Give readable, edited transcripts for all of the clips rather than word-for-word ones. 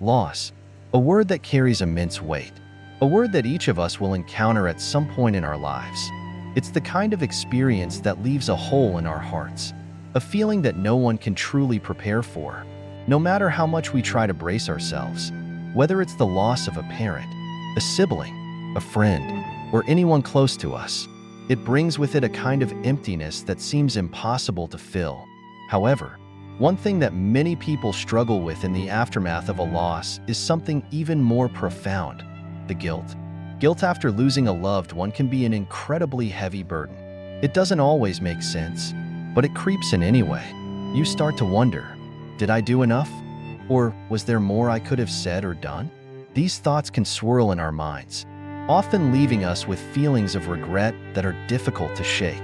Loss. A word that carries immense weight. A word that each of us will encounter at some point in our lives. It's the kind of experience that leaves a hole in our hearts. A feeling that no one can truly prepare for, no matter how much we try to brace ourselves. Whether it's the loss of a parent, a sibling, a friend, or anyone close to us, it brings with it a kind of emptiness that seems impossible to fill. However, one thing that many people struggle with in the aftermath of a loss is something even more profound: the guilt. Guilt after losing a loved one can be an incredibly heavy burden. It doesn't always make sense, but it creeps in anyway. You start to wonder, did I do enough? Or was there more I could have said or done? These thoughts can swirl in our minds, often leaving us with feelings of regret that are difficult to shake.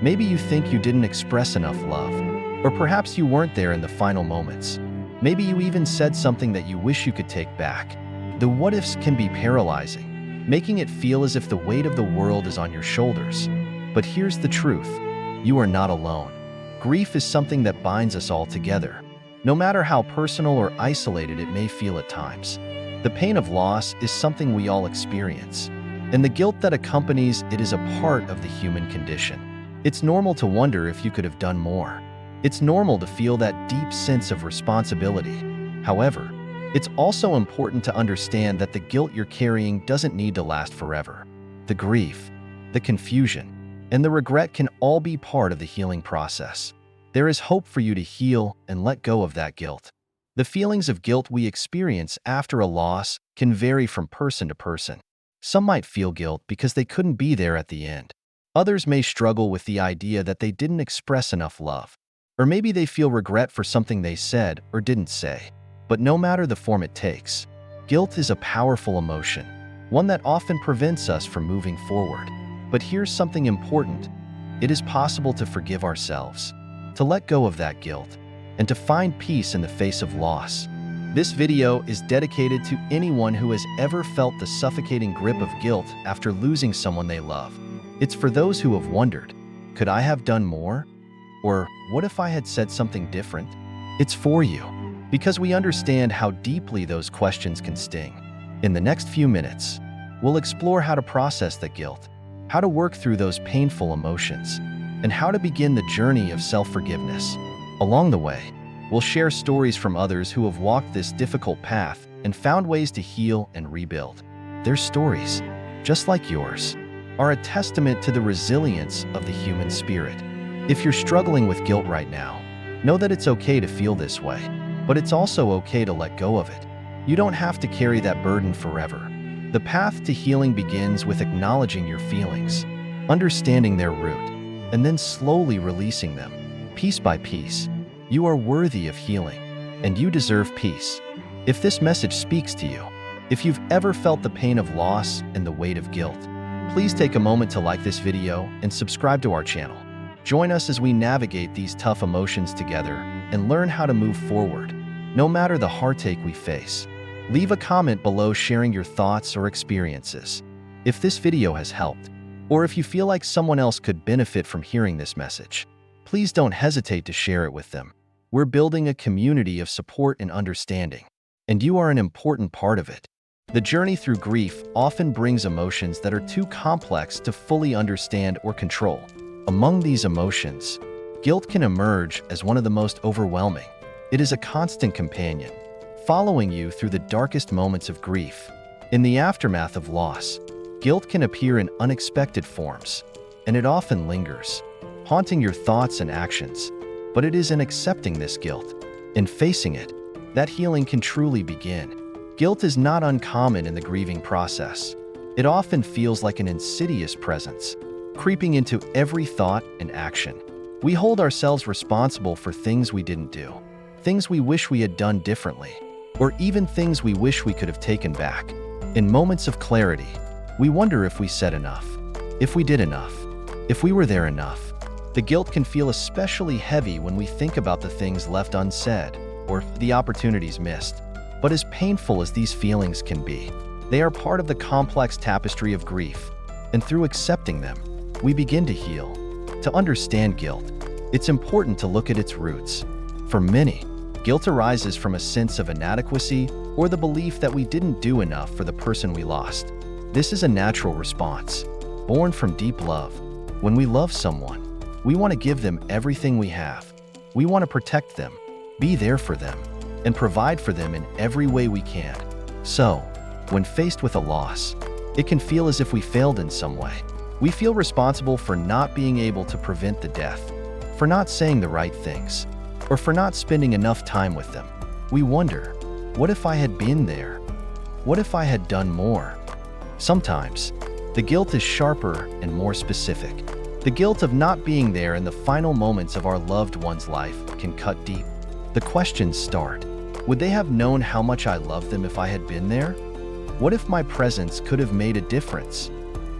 Maybe you think you didn't express enough love, or perhaps you weren't there in the final moments. Maybe you even said something that you wish you could take back. The what-ifs can be paralyzing, making it feel as if the weight of the world is on your shoulders. But here's the truth: you are not alone. Grief is something that binds us all together, no matter how personal or isolated it may feel at times. The pain of loss is something we all experience, and the guilt that accompanies it is a part of the human condition. It's normal to wonder if you could have done more. It's normal to feel that deep sense of responsibility. However, it's also important to understand that the guilt you're carrying doesn't need to last forever. The grief, the confusion, and the regret can all be part of the healing process. There is hope for you to heal and let go of that guilt. The feelings of guilt we experience after a loss can vary from person to person. Some might feel guilt because they couldn't be there at the end. Others may struggle with the idea that they didn't express enough love. Or maybe they feel regret for something they said or didn't say. But no matter the form it takes, guilt is a powerful emotion, one that often prevents us from moving forward. But here's something important: it is possible to forgive ourselves, to let go of that guilt, and to find peace in the face of loss. This video is dedicated to anyone who has ever felt the suffocating grip of guilt after losing someone they love. It's for those who have wondered, could I have done more? Or what if I had said something different? It's for you, because we understand how deeply those questions can sting. In the next few minutes, we'll explore how to process the guilt, how to work through those painful emotions, and how to begin the journey of self-forgiveness. Along the way, we'll share stories from others who have walked this difficult path and found ways to heal and rebuild. Their stories, just like yours, are a testament to the resilience of the human spirit. If you're struggling with guilt right now, know that it's okay to feel this way, but it's also okay to let go of it. You don't have to carry that burden forever. The path to healing begins with acknowledging your feelings, understanding their root, and then slowly releasing them, piece by piece. You are worthy of healing, and you deserve peace. If this message speaks to you, if you've ever felt the pain of loss and the weight of guilt, please take a moment to like this video and subscribe to our channel. Join us as we navigate these tough emotions together and learn how to move forward, no matter the heartache we face. Leave a comment below sharing your thoughts or experiences. If this video has helped, or if you feel like someone else could benefit from hearing this message, please don't hesitate to share it with them. We're building a community of support and understanding, and you are an important part of it. The journey through grief often brings emotions that are too complex to fully understand or control. Among these emotions, guilt can emerge as one of the most overwhelming. It is a constant companion, following you through the darkest moments of grief. In the aftermath of loss, guilt can appear in unexpected forms, and it often lingers, haunting your thoughts and actions. But it is in accepting this guilt, in facing it, that healing can truly begin. Guilt is not uncommon in the grieving process. It often feels like an insidious presence, creeping into every thought and action. We hold ourselves responsible for things we didn't do, things we wish we had done differently, or even things we wish we could have taken back. In moments of clarity, we wonder if we said enough, if we did enough, if we were there enough. The guilt can feel especially heavy when we think about the things left unsaid or the opportunities missed. But as painful as these feelings can be, they are part of the complex tapestry of grief, and through accepting them, we begin to heal. To understand guilt, it's important to look at its roots. For many, Guilt arises from a sense of inadequacy or the belief that we didn't do enough for the person we lost. This is a natural response, born from deep love. When we love someone, we want to give them everything we have. We want to protect them, be there for them, and provide for them in every way we can. So, when faced with a loss, it can feel as if we failed in some way. We feel responsible for not being able to prevent the death, for not saying the right things, or for not spending enough time with them. We wonder, what if I had been there? What if I had done more? Sometimes, the guilt is sharper and more specific. The guilt of not being there in the final moments of our loved one's life can cut deep. The questions start. Would they have known how much I loved them if I had been there? What if my presence could have made a difference?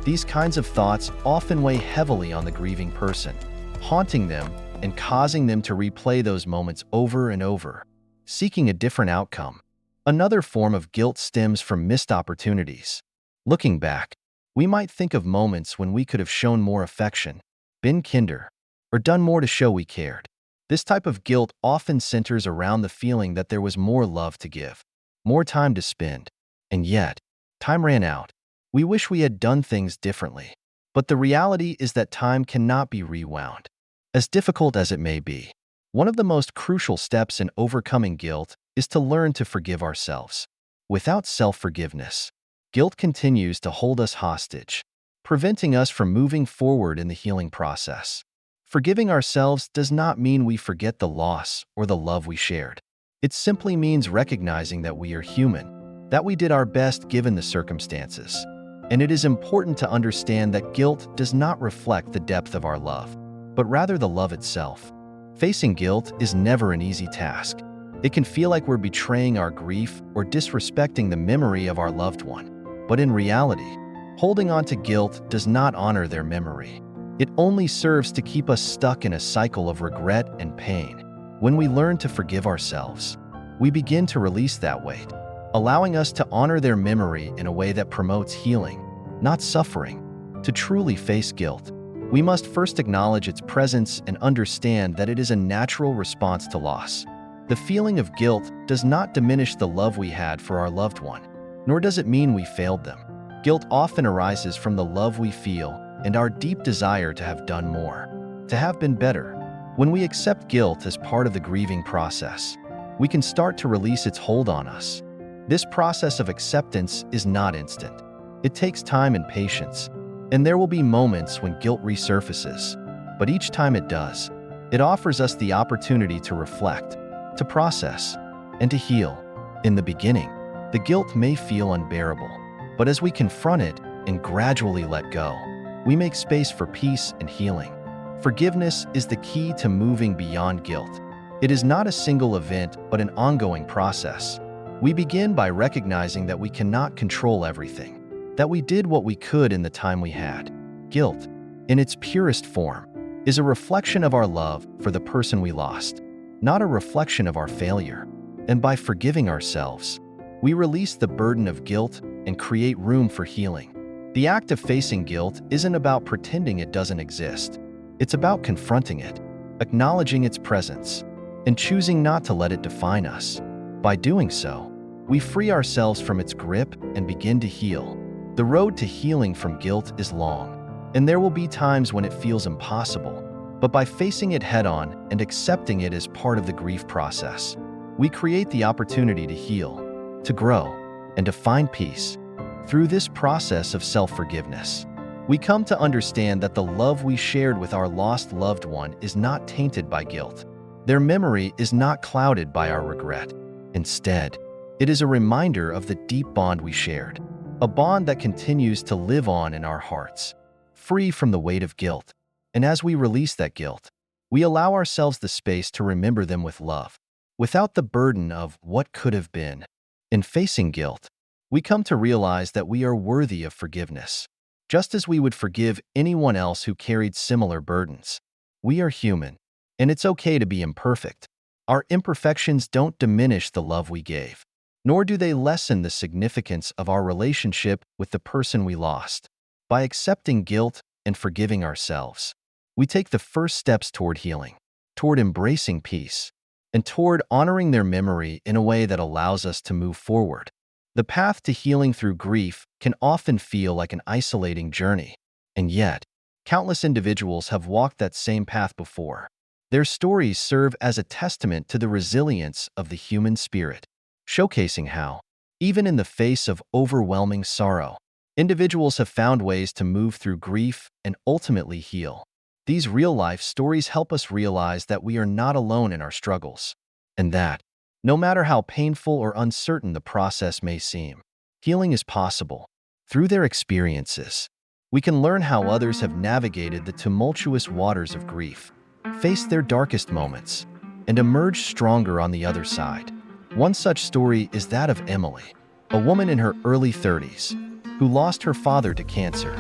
These kinds of thoughts often weigh heavily on the grieving person, haunting them and causing them to replay those moments over and over, seeking a different outcome. Another form of guilt stems from missed opportunities. Looking back, we might think of moments when we could have shown more affection, been kinder, or done more to show we cared. This type of guilt often centers around the feeling that there was more love to give, more time to spend, and yet, time ran out. We wish we had done things differently. But the reality is that time cannot be rewound. As difficult as it may be, one of the most crucial steps in overcoming guilt is to learn to forgive ourselves. Without self-forgiveness, guilt continues to hold us hostage, preventing us from moving forward in the healing process. Forgiving ourselves does not mean we forget the loss or the love we shared. It simply means recognizing that we are human, that we did our best given the circumstances. And it is important to understand that guilt does not reflect the depth of our love, but rather the love itself. Facing guilt is never an easy task. It can feel like we're betraying our grief or disrespecting the memory of our loved one. But in reality, holding on to guilt does not honor their memory. It only serves to keep us stuck in a cycle of regret and pain. When we learn to forgive ourselves, we begin to release that weight, allowing us to honor their memory in a way that promotes healing, not suffering. To truly face guilt, we must first acknowledge its presence and understand that it is a natural response to loss. The feeling of guilt does not diminish the love we had for our loved one, nor does it mean we failed them. Guilt often arises from the love we feel and our deep desire to have done more, to have been better. When we accept guilt as part of the grieving process, we can start to release its hold on us. This process of acceptance is not instant. It takes time and patience, and there will be moments when guilt resurfaces. But each time it does, it offers us the opportunity to reflect, to process, and to heal. In the beginning, the guilt may feel unbearable, but as we confront it and gradually let go, we make space for peace and healing. Forgiveness is the key to moving beyond guilt. It is not a single event, but an ongoing process. We begin by recognizing that we cannot control everything, that we did what we could in the time we had. Guilt, in its purest form, is a reflection of our love for the person we lost, not a reflection of our failure. And by forgiving ourselves, we release the burden of guilt and create room for healing. The act of facing guilt isn't about pretending it doesn't exist. It's about confronting it, acknowledging its presence, and choosing not to let it define us. By doing so, we free ourselves from its grip and begin to heal. The road to healing from guilt is long, and there will be times when it feels impossible. But by facing it head-on and accepting it as part of the grief process, we create the opportunity to heal, to grow, and to find peace. Through this process of self-forgiveness, we come to understand that the love we shared with our lost loved one is not tainted by guilt. Their memory is not clouded by our regret. Instead, it is a reminder of the deep bond we shared, a bond that continues to live on in our hearts, free from the weight of guilt. And as we release that guilt, we allow ourselves the space to remember them with love, without the burden of what could have been. In facing guilt, we come to realize that we are worthy of forgiveness, just as we would forgive anyone else who carried similar burdens. We are human, and it's okay to be imperfect. Our imperfections don't diminish the love we gave, nor do they lessen the significance of our relationship with the person we lost. By accepting guilt and forgiving ourselves, we take the first steps toward healing, toward embracing peace, and toward honoring their memory in a way that allows us to move forward. The path to healing through grief can often feel like an isolating journey, and yet, countless individuals have walked that same path before. Their stories serve as a testament to the resilience of the human spirit, showcasing how, even in the face of overwhelming sorrow, individuals have found ways to move through grief and ultimately heal. These real-life stories help us realize that we are not alone in our struggles, and that, no matter how painful or uncertain the process may seem, healing is possible. Through their experiences, we can learn how others have navigated the tumultuous waters of grief, faced their darkest moments, and emerged stronger on the other side. One such story is that of Emily, a woman in her early 30s, who lost her father to cancer.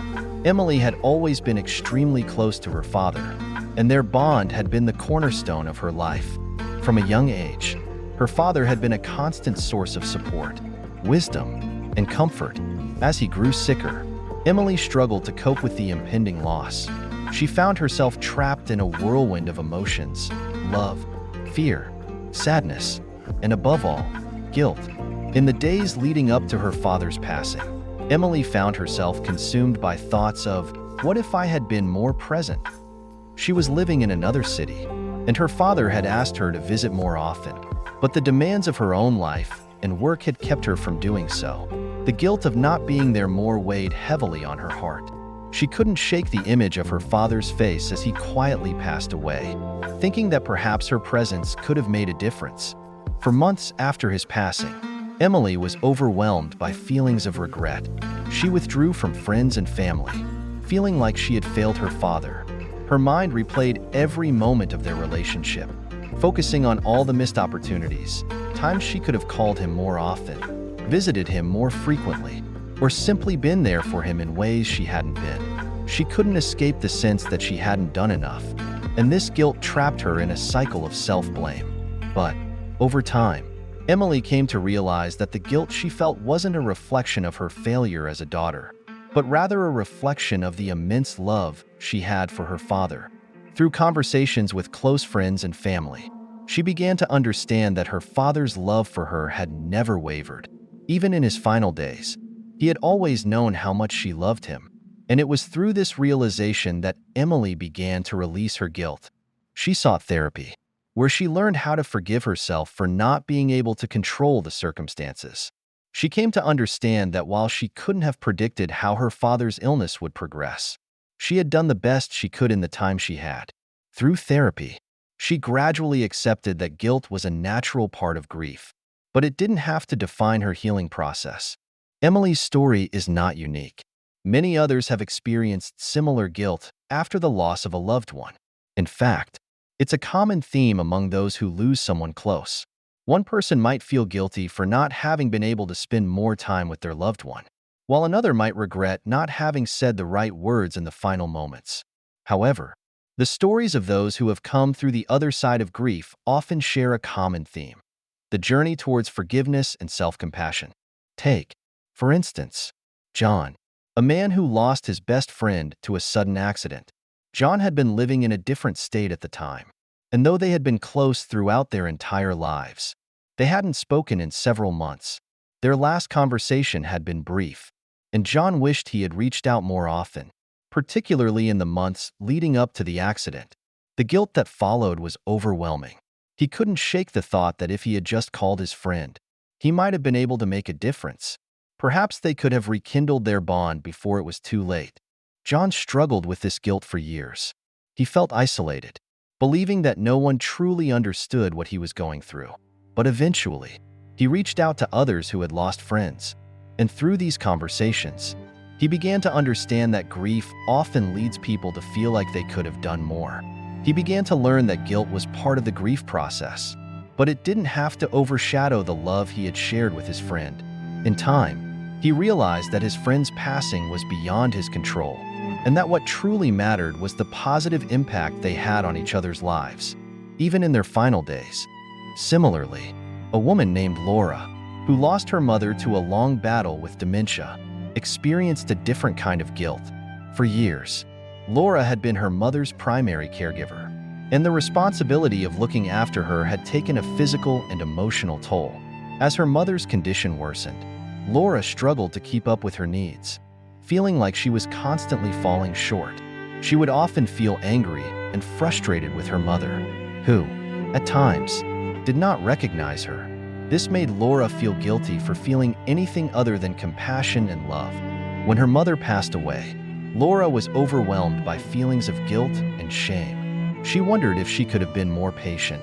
Emily had always been extremely close to her father, and their bond had been the cornerstone of her life. From a young age, her father had been a constant source of support, wisdom, and comfort. As he grew sicker, Emily struggled to cope with the impending loss. She found herself trapped in a whirlwind of emotions: love, fear, sadness, and above all, guilt. In the days leading up to her father's passing, Emily found herself consumed by thoughts of, what if I had been more present? She was living in another city, and her father had asked her to visit more often, but the demands of her own life and work had kept her from doing so. The guilt of not being there more weighed heavily on her heart. She couldn't shake the image of her father's face as he quietly passed away, thinking that perhaps her presence could have made a difference. For months after his passing, Emily was overwhelmed by feelings of regret. She withdrew from friends and family, feeling like she had failed her father. Her mind replayed every moment of their relationship, focusing on all the missed opportunities, times she could have called him more often, visited him more frequently, or simply been there for him in ways she hadn't been. She couldn't escape the sense that she hadn't done enough, and this guilt trapped her in a cycle of self-blame. But, over time, Emily came to realize that the guilt she felt wasn't a reflection of her failure as a daughter, but rather a reflection of the immense love she had for her father. Through conversations with close friends and family, she began to understand that her father's love for her had never wavered. Even in his final days, he had always known how much she loved him, and it was through this realization that Emily began to release her guilt. She sought therapy, where she learned how to forgive herself for not being able to control the circumstances. She came to understand that while she couldn't have predicted how her father's illness would progress, she had done the best she could in the time she had. Through therapy, she gradually accepted that guilt was a natural part of grief, but it didn't have to define her healing process. Emily's story is not unique. Many others have experienced similar guilt after the loss of a loved one. In fact, it's a common theme among those who lose someone close. One person might feel guilty for not having been able to spend more time with their loved one, while another might regret not having said the right words in the final moments. However, the stories of those who have come through the other side of grief often share a common theme: the journey towards forgiveness and self-compassion. Take, for instance, John, a man who lost his best friend to a sudden accident. John had been living in a different state at the time, and though they had been close throughout their entire lives, they hadn't spoken in several months. Their last conversation had been brief, and John wished he had reached out more often, particularly in the months leading up to the accident. The guilt that followed was overwhelming. He couldn't shake the thought that if he had just called his friend, he might have been able to make a difference. Perhaps they could have rekindled their bond before it was too late. John struggled with this guilt for years. He felt isolated, believing that no one truly understood what he was going through. But eventually, he reached out to others who had lost friends, and through these conversations, he began to understand that grief often leads people to feel like they could have done more. He began to learn that guilt was part of the grief process, but it didn't have to overshadow the love he had shared with his friend. In time, he realized that his friend's passing was beyond his control, and that what truly mattered was the positive impact they had on each other's lives, even in their final days. Similarly, a woman named Laura, who lost her mother to a long battle with dementia, experienced a different kind of guilt. For years, Laura had been her mother's primary caregiver, and the responsibility of looking after her had taken a physical and emotional toll. As her mother's condition worsened, Laura struggled to keep up with her needs, feeling like she was constantly falling short. She would often feel angry and frustrated with her mother, who, at times, did not recognize her. This made Laura feel guilty for feeling anything other than compassion and love. When her mother passed away, Laura was overwhelmed by feelings of guilt and shame. She wondered if she could have been more patient,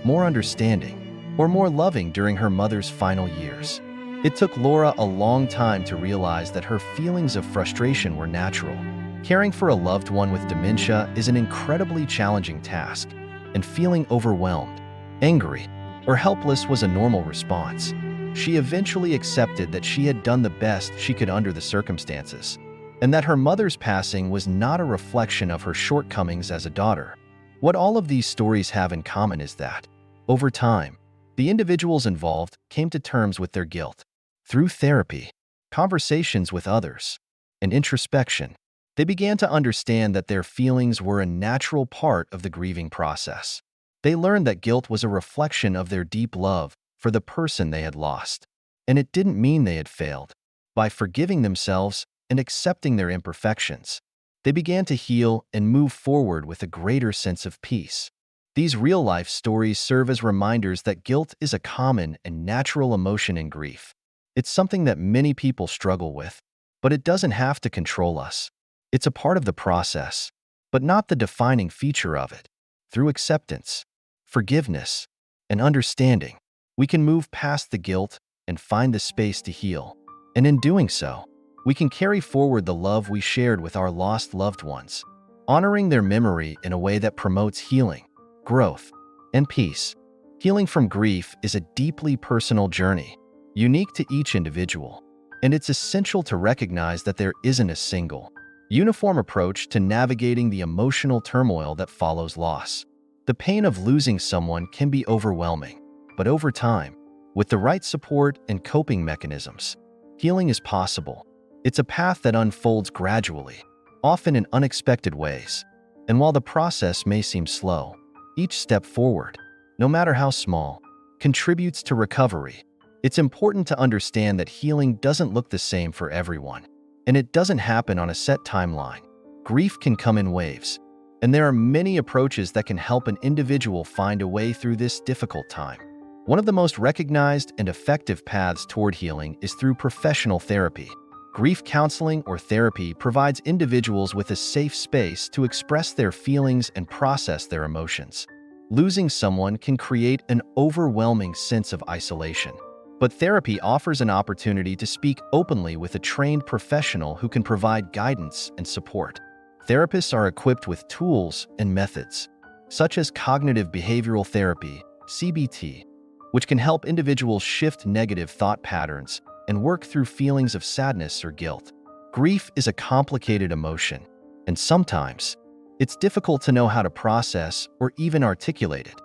more understanding, or more loving during her mother's final years. It took Laura a long time to realize that her feelings of frustration were natural. Caring for a loved one with dementia is an incredibly challenging task, and feeling overwhelmed, angry, or helpless was a normal response. She eventually accepted that she had done the best she could under the circumstances, and that her mother's passing was not a reflection of her shortcomings as a daughter. What all of these stories have in common is that, over time, the individuals involved came to terms with their guilt. Through therapy, conversations with others, and introspection, they began to understand that their feelings were a natural part of the grieving process. They learned that guilt was a reflection of their deep love for the person they had lost, and it didn't mean they had failed. By forgiving themselves and accepting their imperfections, they began to heal and move forward with a greater sense of peace. These real-life stories serve as reminders that guilt is a common and natural emotion in grief. It's something that many people struggle with, but it doesn't have to control us. It's a part of the process, but not the defining feature of it. Through acceptance, forgiveness, and understanding, we can move past the guilt and find the space to heal. And in doing so, we can carry forward the love we shared with our lost loved ones, honoring their memory in a way that promotes healing, growth, and peace. Healing from grief is a deeply personal journey, unique to each individual, and it's essential to recognize that there isn't a single, uniform approach to navigating the emotional turmoil that follows loss. The pain of losing someone can be overwhelming, but over time, with the right support and coping mechanisms, healing is possible. It's a path that unfolds gradually, often in unexpected ways. And while the process may seem slow, each step forward, no matter how small, contributes to recovery. It's important to understand that healing doesn't look the same for everyone, and it doesn't happen on a set timeline. Grief can come in waves, and there are many approaches that can help an individual find a way through this difficult time. One of the most recognized and effective paths toward healing is through professional therapy. Grief counseling or therapy provides individuals with a safe space to express their feelings and process their emotions. Losing someone can create an overwhelming sense of isolation, but therapy offers an opportunity to speak openly with a trained professional who can provide guidance and support. Therapists are equipped with tools and methods, such as cognitive behavioral therapy, CBT, which can help individuals shift negative thought patterns and work through feelings of sadness or guilt. Grief is a complicated emotion, and sometimes it's difficult to know how to process or even articulate it.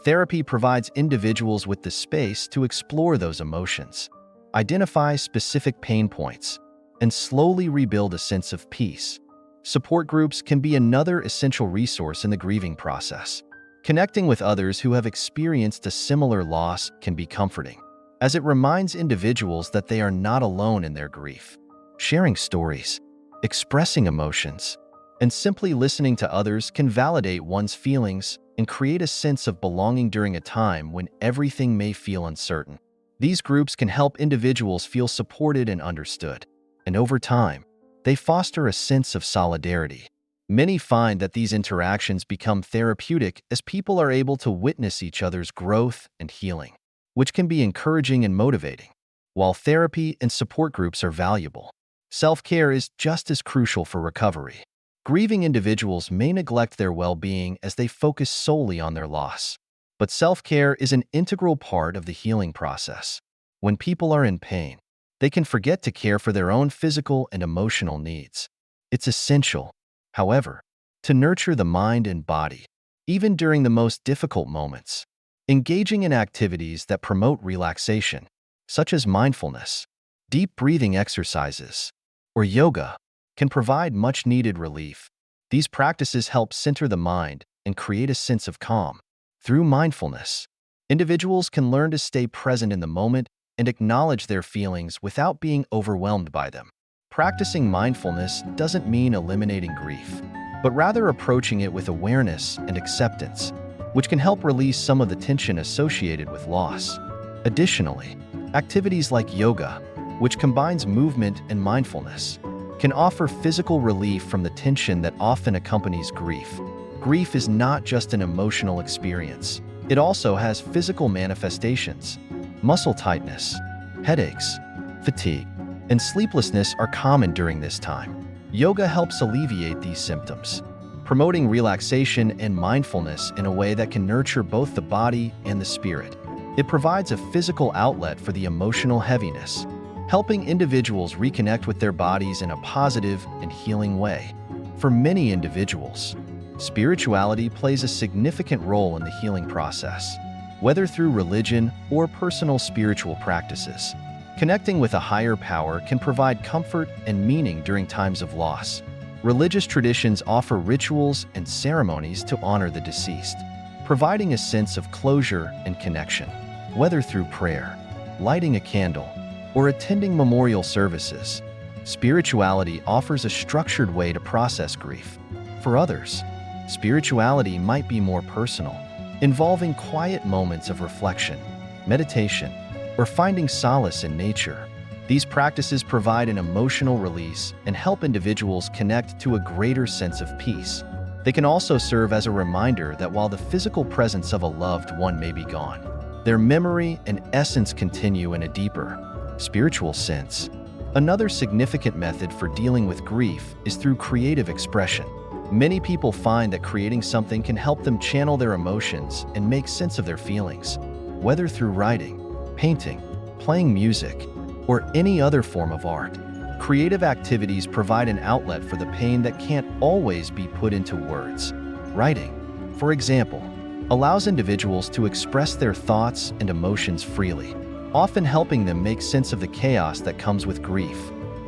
Therapy provides individuals with the space to explore those emotions, identify specific pain points, and slowly rebuild a sense of peace. Support groups can be another essential resource in the grieving process. Connecting with others who have experienced a similar loss can be comforting, as it reminds individuals that they are not alone in their grief. Sharing stories, expressing emotions, and simply listening to others can validate one's feelings and create a sense of belonging during a time when everything may feel uncertain. These groups can help individuals feel supported and understood, and over time, they foster a sense of solidarity. Many find that these interactions become therapeutic as people are able to witness each other's growth and healing, which can be encouraging and motivating. While therapy and support groups are valuable, self-care is just as crucial for recovery. Grieving individuals may neglect their well-being as they focus solely on their loss. But self-care is an integral part of the healing process. When people are in pain, they can forget to care for their own physical and emotional needs. It's essential, however, to nurture the mind and body, even during the most difficult moments. Engaging in activities that promote relaxation, such as mindfulness, deep breathing exercises, or yoga, can provide much-needed relief. These practices help center the mind and create a sense of calm. Through mindfulness, individuals can learn to stay present in the moment and acknowledge their feelings without being overwhelmed by them. Practicing mindfulness doesn't mean eliminating grief, but rather approaching it with awareness and acceptance, which can help release some of the tension associated with loss. Additionally, activities like yoga, which combines movement and mindfulness, can offer physical relief from the tension that often accompanies grief. Grief is not just an emotional experience. It also has physical manifestations. Muscle tightness, headaches, fatigue, and sleeplessness are common during this time. Yoga helps alleviate these symptoms, promoting relaxation and mindfulness in a way that can nurture both the body and the spirit. It provides a physical outlet for the emotional heaviness, helping individuals reconnect with their bodies in a positive and healing way. For many individuals, spirituality plays a significant role in the healing process, whether through religion or personal spiritual practices. Connecting with a higher power can provide comfort and meaning during times of loss. Religious traditions offer rituals and ceremonies to honor the deceased, providing a sense of closure and connection. Whether through prayer, lighting a candle, or attending memorial services, spirituality offers a structured way to process grief. For others, spirituality might be more personal, involving quiet moments of reflection, meditation, or finding solace in nature. These practices provide an emotional release and help individuals connect to a greater sense of peace. They can also serve as a reminder that while the physical presence of a loved one may be gone, their memory and essence continue in a deeper, spiritual sense. Another significant method for dealing with grief is through creative expression. Many people find that creating something can help them channel their emotions and make sense of their feelings. Whether through writing, painting, playing music, or any other form of art, creative activities provide an outlet for the pain that can't always be put into words. Writing, for example, allows individuals to express their thoughts and emotions freely, often helping them make sense of the chaos that comes with grief.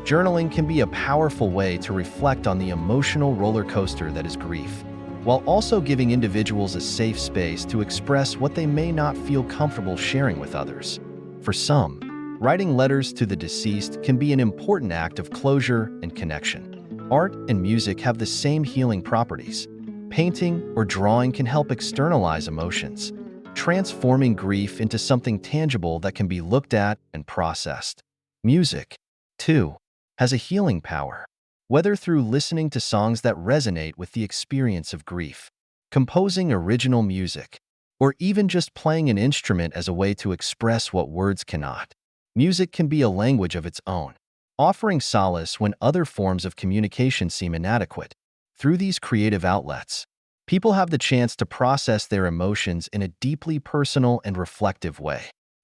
Journaling can be a powerful way to reflect on the emotional roller coaster that is grief, while also giving individuals a safe space to express what they may not feel comfortable sharing with others. For some, writing letters to the deceased can be an important act of closure and connection. Art and music have the same healing properties. Painting or drawing can help externalize emotions, transforming grief into something tangible that can be looked at and processed. Music, too, has a healing power, whether through listening to songs that resonate with the experience of grief, composing original music, or even just playing an instrument as a way to express what words cannot. Music can be a language of its own, offering solace when other forms of communication seem inadequate. Through these creative outlets, people have the chance to process their emotions in a deeply personal and reflective way.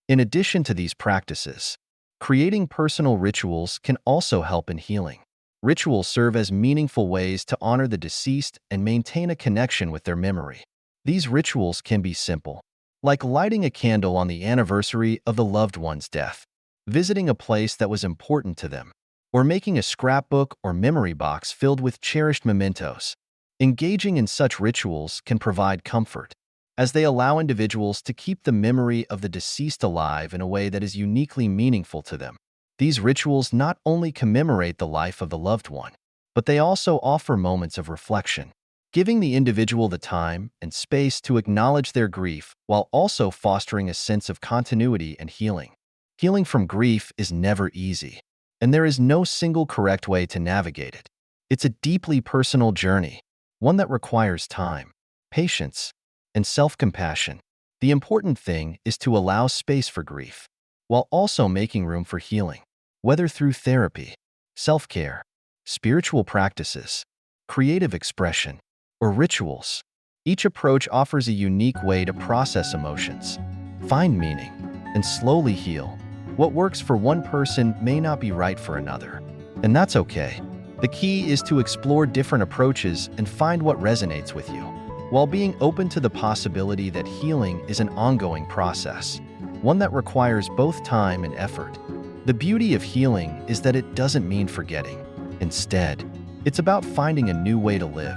In addition to these practices, creating personal rituals can also help in healing. Rituals serve as meaningful ways to honor the deceased and maintain a connection with their memory. These rituals can be simple, like lighting a candle on the anniversary of the loved one's death, visiting a place that was important to them, or making a scrapbook or memory box filled with cherished mementos. Engaging in such rituals can provide comfort, as they allow individuals to keep the memory of the deceased alive in a way that is uniquely meaningful to them. These rituals not only commemorate the life of the loved one, but they also offer moments of reflection, giving the individual the time and space to acknowledge their grief while also fostering a sense of continuity and healing. Healing from grief is never easy, and there is no single correct way to navigate it. It's a deeply personal journey, one that requires time, patience, and self-compassion. The important thing is to allow space for grief, while also making room for healing. Whether through therapy, self-care, spiritual practices, creative expression, or rituals, each approach offers a unique way to process emotions, find meaning, and slowly heal. What works for one person may not be right for another, and that's okay. The key is to explore different approaches and find what resonates with you, while being open to the possibility that healing is an ongoing process, one that requires both time and effort. The beauty of healing is that it doesn't mean forgetting. Instead, it's about finding a new way to live,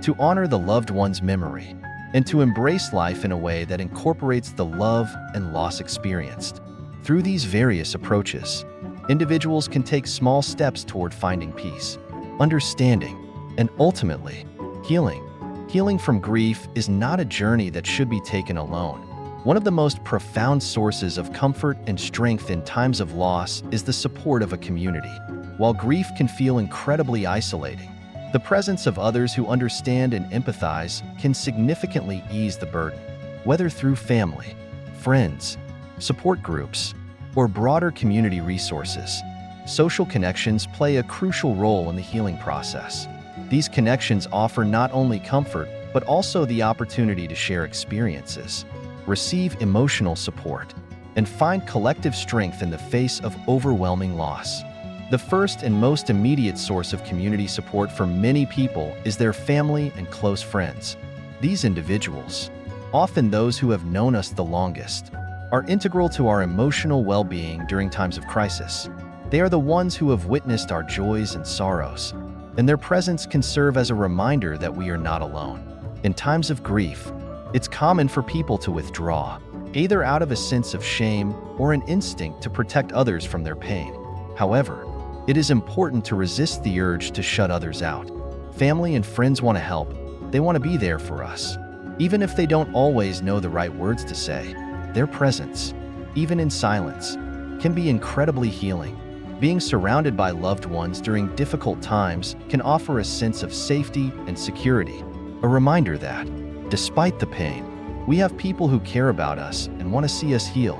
to honor the loved one's memory, and to embrace life in a way that incorporates the love and loss experienced. Through these various approaches, individuals can take small steps toward finding peace, understanding, and ultimately, healing. Healing from grief is not a journey that should be taken alone. One of the most profound sources of comfort and strength in times of loss is the support of a community. While grief can feel incredibly isolating, the presence of others who understand and empathize can significantly ease the burden. Whether through family, friends, support groups, or broader community resources, social connections play a crucial role in the healing process. These connections offer not only comfort, but also the opportunity to share experiences, receive emotional support, and find collective strength in the face of overwhelming loss. The first and most immediate source of community support for many people is their family and close friends. These individuals, often those who have known us the longest, are integral to our emotional well-being during times of crisis. They are the ones who have witnessed our joys and sorrows, and their presence can serve as a reminder that we are not alone. In times of grief, it's common for people to withdraw, either out of a sense of shame or an instinct to protect others from their pain. However, it is important to resist the urge to shut others out. Family and friends want to help. They want to be there for us. Even if they don't always know the right words to say, their presence, even in silence, can be incredibly healing. Being surrounded by loved ones during difficult times can offer a sense of safety and security, a reminder that, despite the pain, we have people who care about us and want to see us heal.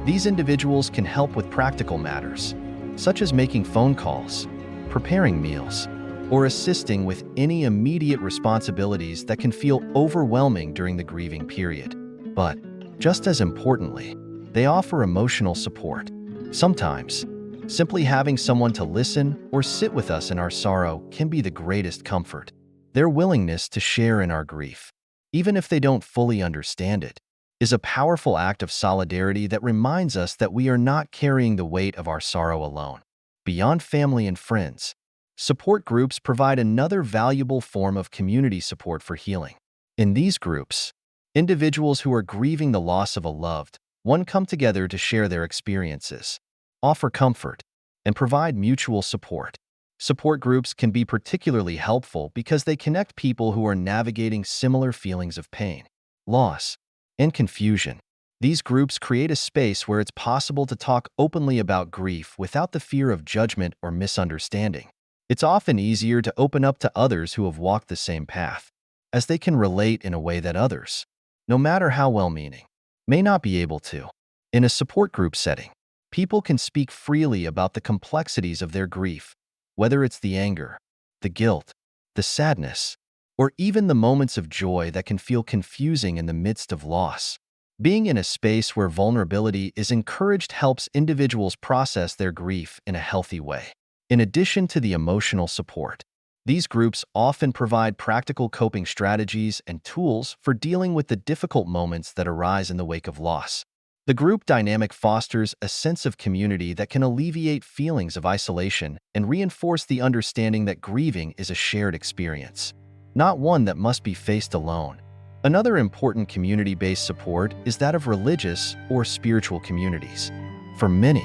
These individuals can help with practical matters, such as making phone calls, preparing meals, or assisting with any immediate responsibilities that can feel overwhelming during the grieving period. But, just as importantly, they offer emotional support. Sometimes, simply having someone to listen or sit with us in our sorrow can be the greatest comfort. Their willingness to share in our grief, even if they don't fully understand it, is a powerful act of solidarity that reminds us that we are not carrying the weight of our sorrow alone. Beyond family and friends, support groups provide another valuable form of community support for healing. In these groups, individuals who are grieving the loss of a loved one come together to share their experiences, offer comfort, and provide mutual support. Support groups can be particularly helpful because they connect people who are navigating similar feelings of pain, loss, and confusion. These groups create a space where it's possible to talk openly about grief without the fear of judgment or misunderstanding. It's often easier to open up to others who have walked the same path, as they can relate in a way that others, no matter how well-meaning, may not be able to. In a support group setting, people can speak freely about the complexities of their grief, whether it's the anger, the guilt, the sadness, or even the moments of joy that can feel confusing in the midst of loss. Being in a space where vulnerability is encouraged helps individuals process their grief in a healthy way. In addition to the emotional support, these groups often provide practical coping strategies and tools for dealing with the difficult moments that arise in the wake of loss. The group dynamic fosters a sense of community that can alleviate feelings of isolation and reinforce the understanding that grieving is a shared experience, not one that must be faced alone. Another important community-based support is that of religious or spiritual communities. For many,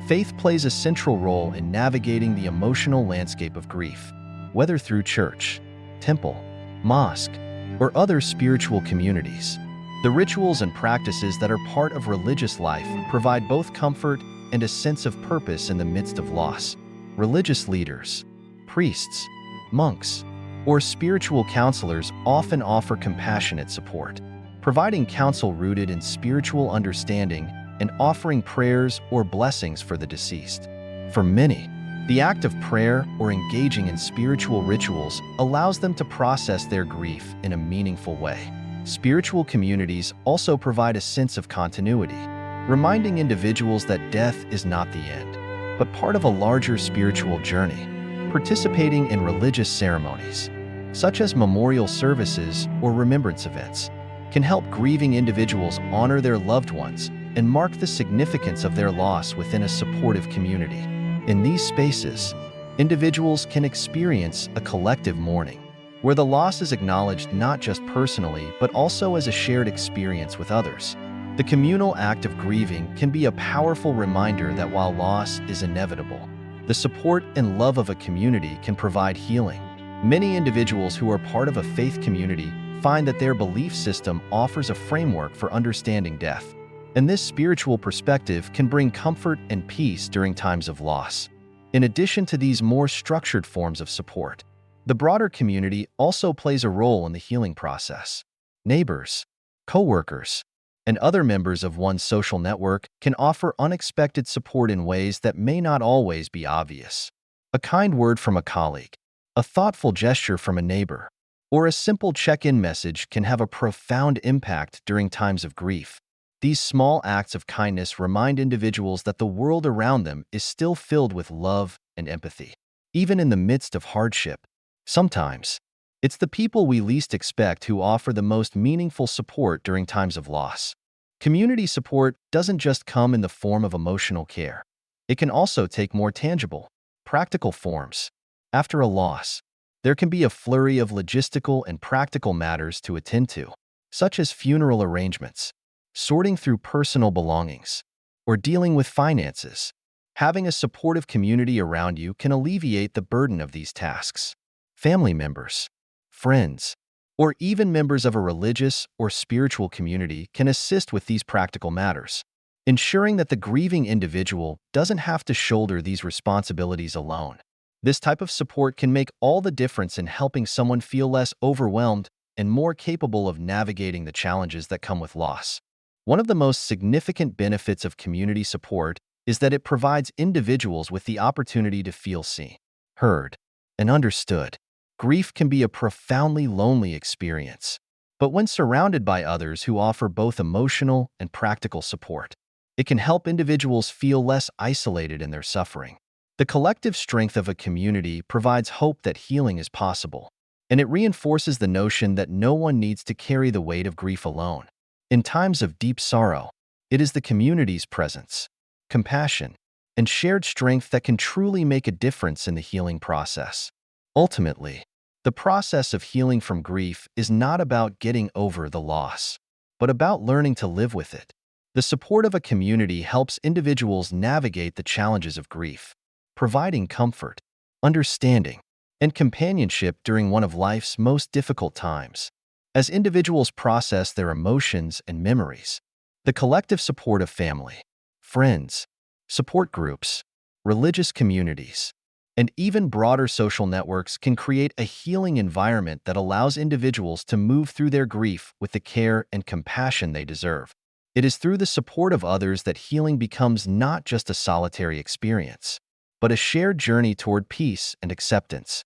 faith plays a central role in navigating the emotional landscape of grief, whether through church, temple, mosque, or other spiritual communities. The rituals and practices that are part of religious life provide both comfort and a sense of purpose in the midst of loss. Religious leaders, priests, monks, or spiritual counselors often offer compassionate support, providing counsel rooted in spiritual understanding and offering prayers or blessings for the deceased. For many, the act of prayer or engaging in spiritual rituals allows them to process their grief in a meaningful way. Spiritual communities also provide a sense of continuity, reminding individuals that death is not the end, but part of a larger spiritual journey. Participating in religious ceremonies, such as memorial services or remembrance events, can help grieving individuals honor their loved ones and mark the significance of their loss within a supportive community. In these spaces, individuals can experience a collective mourning, where the loss is acknowledged not just personally, but also as a shared experience with others. The communal act of grieving can be a powerful reminder that while loss is inevitable, the support and love of a community can provide healing. Many individuals who are part of a faith community find that their belief system offers a framework for understanding death, and this spiritual perspective can bring comfort and peace during times of loss. In addition to these more structured forms of support, the broader community also plays a role in the healing process. Neighbors, co-workers, and other members of one's social network can offer unexpected support in ways that may not always be obvious. A kind word from a colleague, a thoughtful gesture from a neighbor, or a simple check-in message can have a profound impact during times of grief. These small acts of kindness remind individuals that the world around them is still filled with love and empathy. Even in the midst of hardship, sometimes it's the people we least expect who offer the most meaningful support during times of loss. Community support doesn't just come in the form of emotional care. It can also take more tangible, practical forms. After a loss, there can be a flurry of logistical and practical matters to attend to, such as funeral arrangements, sorting through personal belongings, or dealing with finances. Having a supportive community around you can alleviate the burden of these tasks. Family members, friends, or even members of a religious or spiritual community can assist with these practical matters, ensuring that the grieving individual doesn't have to shoulder these responsibilities alone. This type of support can make all the difference in helping someone feel less overwhelmed and more capable of navigating the challenges that come with loss. One of the most significant benefits of community support is that it provides individuals with the opportunity to feel seen, heard, and understood. Grief can be a profoundly lonely experience, but when surrounded by others who offer both emotional and practical support, it can help individuals feel less isolated in their suffering. The collective strength of a community provides hope that healing is possible, and it reinforces the notion that no one needs to carry the weight of grief alone. In times of deep sorrow, it is the community's presence, compassion, and shared strength that can truly make a difference in the healing process. Ultimately, the process of healing from grief is not about getting over the loss, but about learning to live with it. The support of a community helps individuals navigate the challenges of grief, providing comfort, understanding, and companionship during one of life's most difficult times. As individuals process their emotions and memories, the collective support of family, friends, support groups, religious communities, and even broader social networks can create a healing environment that allows individuals to move through their grief with the care and compassion they deserve. It is through the support of others that healing becomes not just a solitary experience, but a shared journey toward peace and acceptance.